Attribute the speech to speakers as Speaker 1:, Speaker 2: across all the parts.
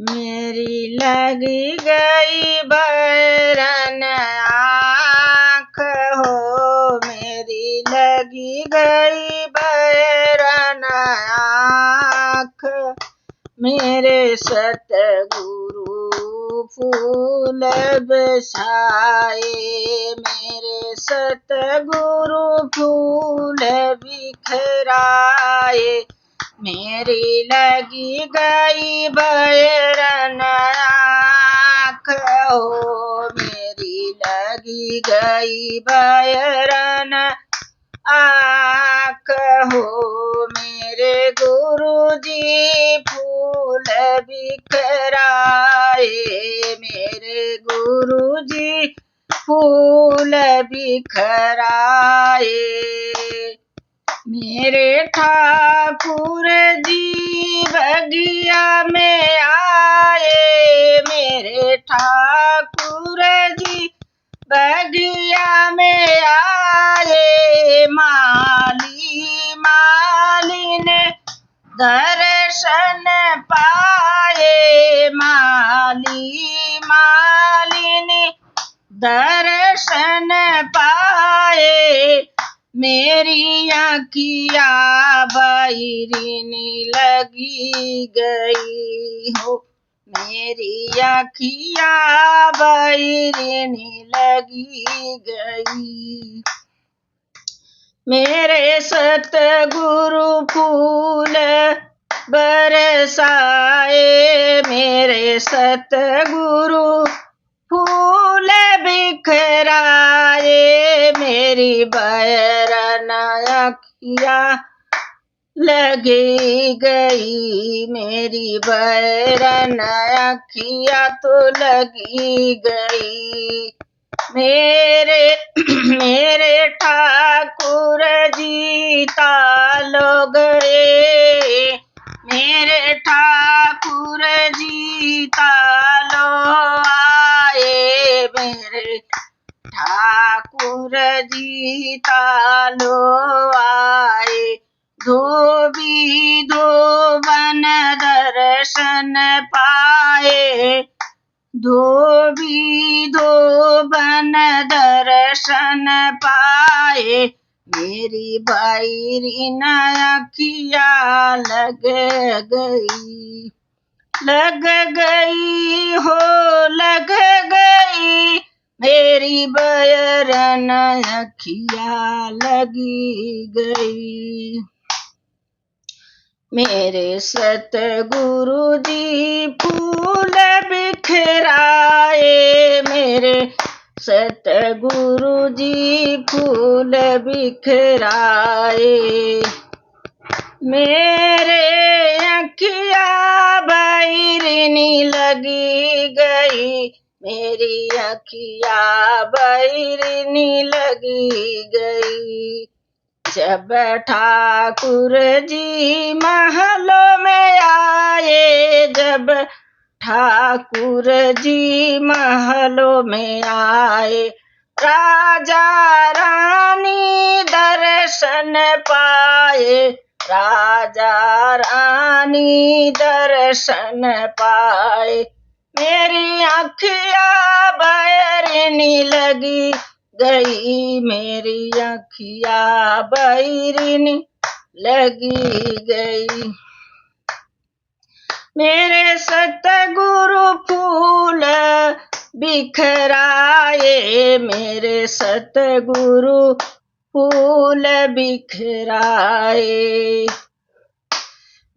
Speaker 1: मेरी लगी गई बैरन आँख हो, मेरी लगी गई बैरन आँख। मेरे सतगुरु फूल बरसाए, मेरे सतगुरु फूल बिखराए। मेरी लगी गई बैरन आँख हो, मेरी लगी गई बैरन आँख हो। मेरे गुरुजी फूल बिखराए, मेरे गुरुजी फूल बिखराए। मेरे ठाकुर जी बगिया में आए, मेरे ठाकुर जी बगिया में आए। मालिन दर्शन पाए, मालिन दर्शन पाए। मेरी आँखिया बैरिनी लगी गई हो, मेरी आँखिया बैरिनी लगी गई। मेरे सतगुरु फूल बरसाए, मेरे सतगुरु फूल बिखराए। मेरी बैरन आँखिया लगी गई, मेरी बैरन आँखिया तो लगी गई। मेरे ठाकुर जी तालो गए, मेरे ठाकुर जी तालो आए। मेरे ठाकुर जी तालो आए। धोबी धोबन दर्शन पाए, धोबी धोबन दर्शन पाए। मेरी बैरिन आँखिया लग गई हो, लग गई। मेरी बैरन आँखिया लगी गई। मेरे सतगुरु जी फूल बिखराए, मेरे सतगुरु जी फूल बिखराए। मेरे आँखिया बैरिनी लगी गई, मेरी आँखिया बैरिनी लगी गई। जब ठाकुर जी महलों में आए, जब ठाकुर जी महलों में आए। राजा रानी दर्शन पाए, राजा रानी दर्शन पाए। मेरी आँखिया बैरिनी लगी गई, मेरी आँखिया बैरिनी लगी गई। मेरे सतगुरु फूल बिखराए, मेरे सतगुरु फूल बिखराए।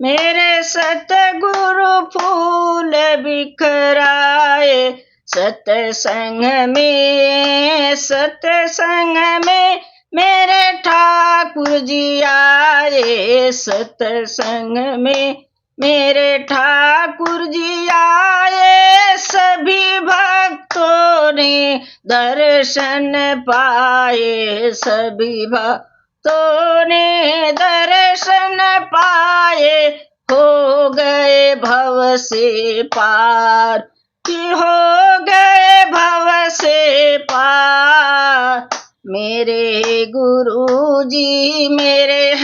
Speaker 1: मेरे सतगुरु फूल बिखराए। सत्संग में मेरे ठाकुर जी आए, सत्संग में मेरे ठाकुर जी आए। सभी भक्तों ने दर्शन पाए, सभी भक्तों ने दर्शन पाए। हो गए भव से पार, कि हो गए भव से पार। मेरे गुरुजी मेरे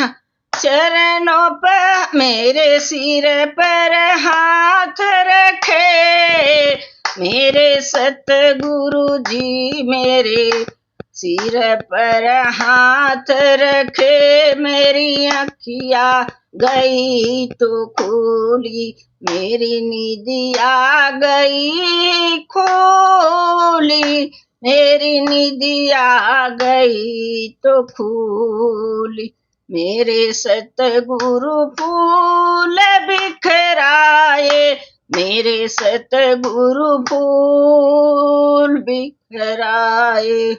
Speaker 1: चरणों पर, मेरे सिर पर हाथ रखे मेरे सतगुरु जी मेरे सिर पर हाथ रखे, मेरी अखिया गई तो खोली, मेरी निदिया गई खोली, मेरी निदिया गई तो खोली। मेरे सतगुरु फूल बिखराए, मेरे सतगुरु फूल बिखराए।